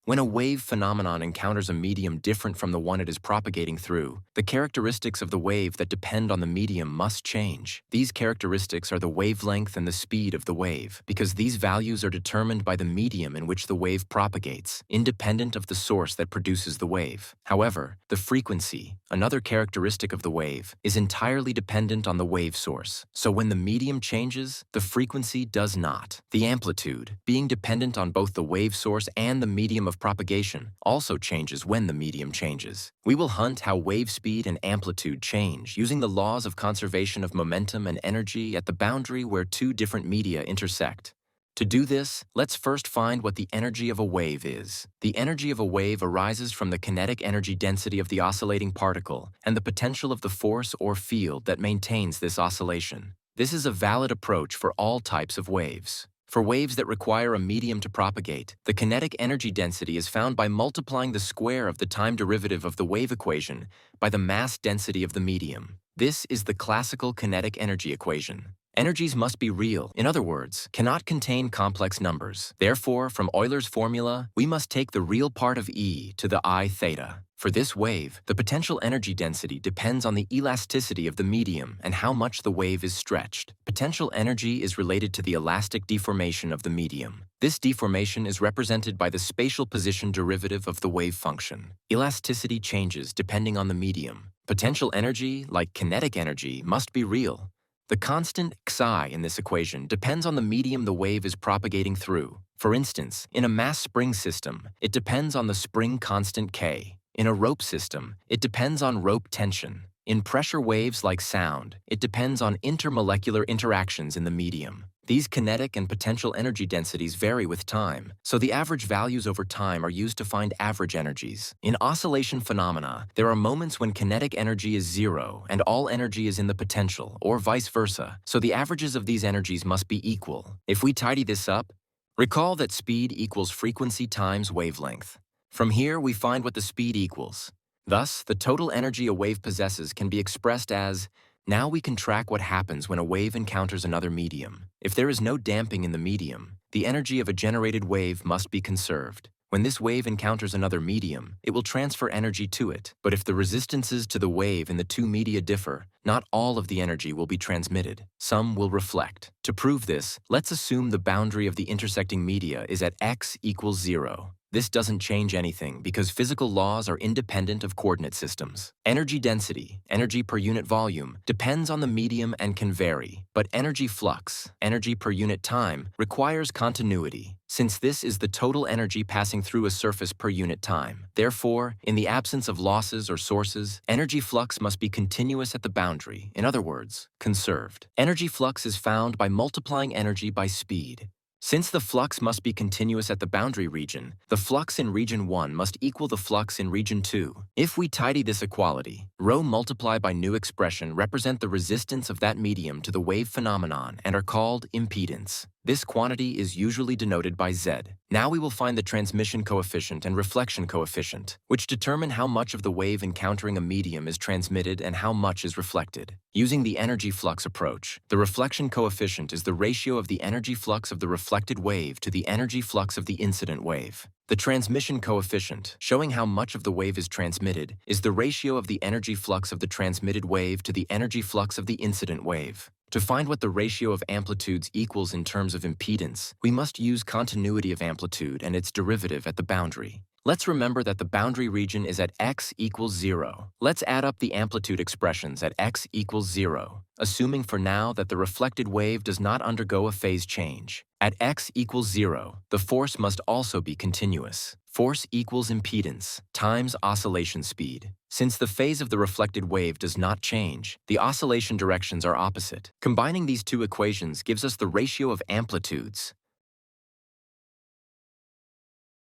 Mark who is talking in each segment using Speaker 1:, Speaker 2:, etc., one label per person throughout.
Speaker 1: When a wave phenomenon encounters a medium different from the one it is propagating through, the characteristics of the wave that depend on the medium must change. These characteristics are the wavelength and the speed of the wave, because these values are determined by the medium in which the wave propagates, independent of the source that produces the wave. However, the frequency, another characteristic of the wave, is entirely dependent on the wave source. So when the medium changes, the frequency does not. The amplitude, being dependent on both the wave source and the medium of propagation, also changes when the medium changes. We will hunt how wave speed and amplitude change using the laws of conservation of momentum and energy at the boundary where two different media intersect. To do this, let's first find what the energy of a wave is. The energy of a wave arises from the kinetic energy density of the oscillating particle and the potential of the force or field that maintains this oscillation. This is a valid approach for all types of waves. For waves that require a medium to propagate, the kinetic energy density is found by multiplying the square of the time derivative of the wave equation by the mass density of the medium. This is the classical kinetic energy equation. Energies must be real, in other words, cannot contain complex numbers. Therefore, from Euler's formula, we must take the real part of E to the I theta. For this wave, the potential energy density depends on the elasticity of the medium and how much the wave is stretched. Potential energy is related to the elastic deformation of the medium. This deformation is represented by the spatial position derivative of the wave function. Elasticity changes depending on the medium. Potential energy, like kinetic energy, must be real. The constant xi in this equation depends on the medium the wave is propagating through. For instance, in a mass spring system, it depends on the spring constant k. In a rope system, it depends on rope tension. In pressure waves like sound, it depends on intermolecular interactions in the medium. These kinetic and potential energy densities vary with time, so the average values over time are used to find average energies. In oscillation phenomena, there are moments when kinetic energy is zero and all energy is in the potential, or vice versa, so the averages of these energies must be equal. If we tidy this up, recall that speed equals frequency times wavelength. From here, we find what the speed equals. Thus, the total energy a wave possesses can be expressed as, now we can track what happens when a wave encounters another medium. If there is no damping in the medium, the energy of a generated wave must be conserved. When this wave encounters another medium, it will transfer energy to it. But if the resistances to the wave in the two media differ, not all of the energy will be transmitted. Some will reflect. To prove this, let's assume the boundary of the intersecting media is at x equals 0. This doesn't change anything because physical laws are independent of coordinate systems. Energy density, energy per unit volume, depends on the medium and can vary, but energy flux, energy per unit time, requires continuity, since this is the total energy passing through a surface per unit time. Therefore, in the absence of losses or sources, energy flux must be continuous at the boundary, in other words, conserved. Energy flux is found by multiplying energy by speed. Since the flux must be continuous at the boundary region, the flux in region 1 must equal the flux in region 2. If we tidy this equality, ρ multiplied by new expression represent the resistance of that medium to the wave phenomenon and are called impedance. This quantity is usually denoted by Z. Now we will find the transmission coefficient and reflection coefficient, which determine how much of the wave encountering a medium is transmitted and how much is reflected. Using the energy flux approach, the reflection coefficient is the ratio of the energy flux of the reflected wave to the energy flux of the incident wave. The transmission coefficient, showing how much of the wave is transmitted, is the ratio of the energy flux of the transmitted wave to the energy flux of the incident wave. To find what the ratio of amplitudes equals in terms of impedance, we must use continuity of amplitude and its derivative at the boundary. Let's remember that the boundary region is at x equals 0. Let's add up the amplitude expressions at x equals 0, assuming for now that the reflected wave does not undergo a phase change. At x equals 0, the force must also be continuous. Force equals impedance times oscillation speed. Since the phase of the reflected wave does not change, the oscillation directions are opposite. Combining these two equations gives us the ratio of amplitudes.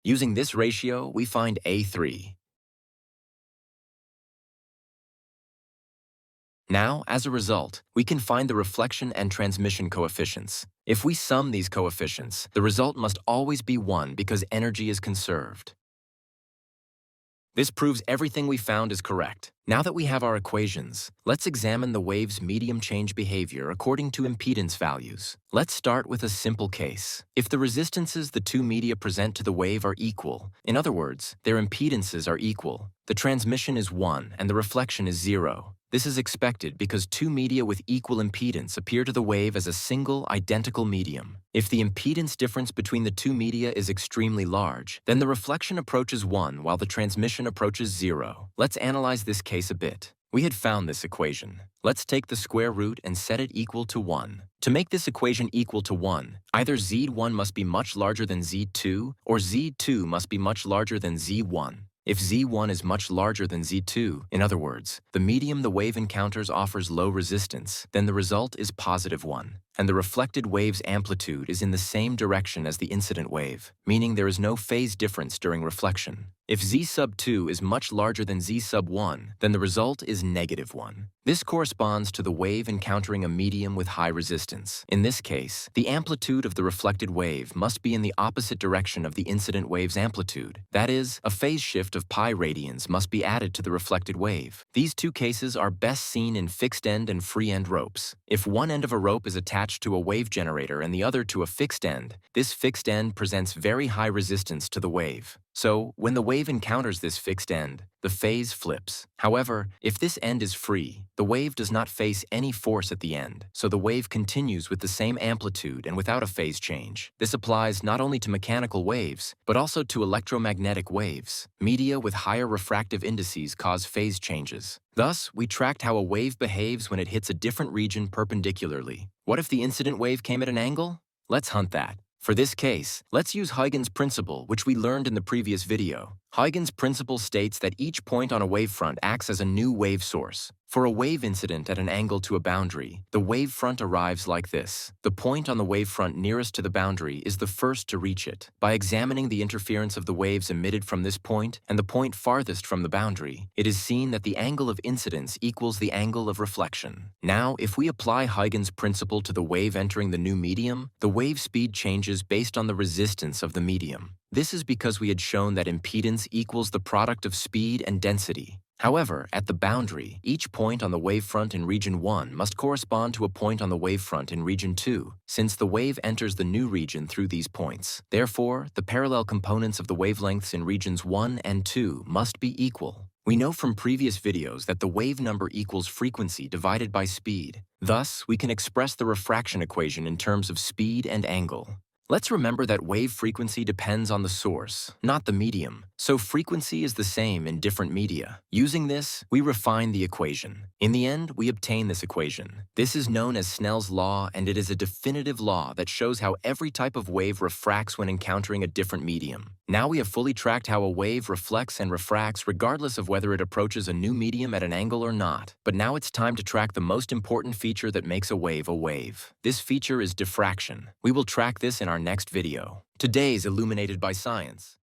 Speaker 1: Using this ratio, we find A3. Now, as a result, we can find the reflection and transmission coefficients. If we sum these coefficients, the result must always be 1 because energy is conserved. This proves everything we found is correct. Now that we have our equations, let's examine the wave's medium change behavior according to impedance values. Let's start with a simple case. If the resistances the two media present to the wave are equal, in other words, their impedances are equal, the transmission is 1 and the reflection is 0. This is expected because two media with equal impedance appear to the wave as a single, identical medium. If the impedance difference between the two media is extremely large, then the reflection approaches 1 while the transmission approaches 0. Let's analyze this case a bit. We had found this equation. Let's take the square root and set it equal to 1. To make this equation equal to 1, either Z1 must be much larger than Z2, or Z2 must be much larger than Z1. If Z1 is much larger than Z2, in other words, the medium the wave encounters offers low resistance, then the result is positive 1, and the reflected wave's amplitude is in the same direction as the incident wave, meaning there is no phase difference during reflection. If Z sub 2 is much larger than Z sub 1, then the result is negative 1. This corresponds to the wave encountering a medium with high resistance. In this case, the amplitude of the reflected wave must be in the opposite direction of the incident wave's amplitude. That is, a phase shift of pi radians must be added to the reflected wave. These two cases are best seen in fixed end and free end ropes. If one end of a rope is attached to a wave generator and the other to a fixed end, this fixed end presents very high resistance to the wave. So, when the wave encounters this fixed end, the phase flips. However, if this end is free, the wave does not face any force at the end, so the wave continues with the same amplitude and without a phase change. This applies not only to mechanical waves, but also to electromagnetic waves. Media with higher refractive indices cause phase changes. Thus, we tracked how a wave behaves when it hits a different region perpendicularly. What if the incident wave came at an angle? Let's hunt that. For this case, let's use Huygens' principle, which we learned in the previous video. Huygens' principle states that each point on a wavefront acts as a new wave source. For a wave incident at an angle to a boundary, the wavefront arrives like this. The point on the wavefront nearest to the boundary is the first to reach it. By examining the interference of the waves emitted from this point and the point farthest from the boundary, it is seen that the angle of incidence equals the angle of reflection. Now, if we apply Huygens' principle to the wave entering the new medium, the wave speed changes based on the resistance of the medium. This is because we had shown that impedance equals the product of speed and density. However, at the boundary, each point on the wavefront in region 1 must correspond to a point on the wavefront in region 2, since the wave enters the new region through these points. Therefore, the parallel components of the wavelengths in regions 1 and 2 must be equal. We know from previous videos that the wave number equals frequency divided by speed. Thus, we can express the refraction equation in terms of speed and angle. Let's remember that wave frequency depends on the source, not the medium, so frequency is the same in different media. Using this, we refine the equation. In the end, we obtain this equation. This is known as Snell's law, and it is a definitive law that shows how every type of wave refracts when encountering a different medium. Now we have fully tracked how a wave reflects and refracts regardless of whether it approaches a new medium at an angle or not. But now it's time to track the most important feature that makes a wave a wave. This feature is diffraction. We will track this in our next video. Today's Illuminated by Science.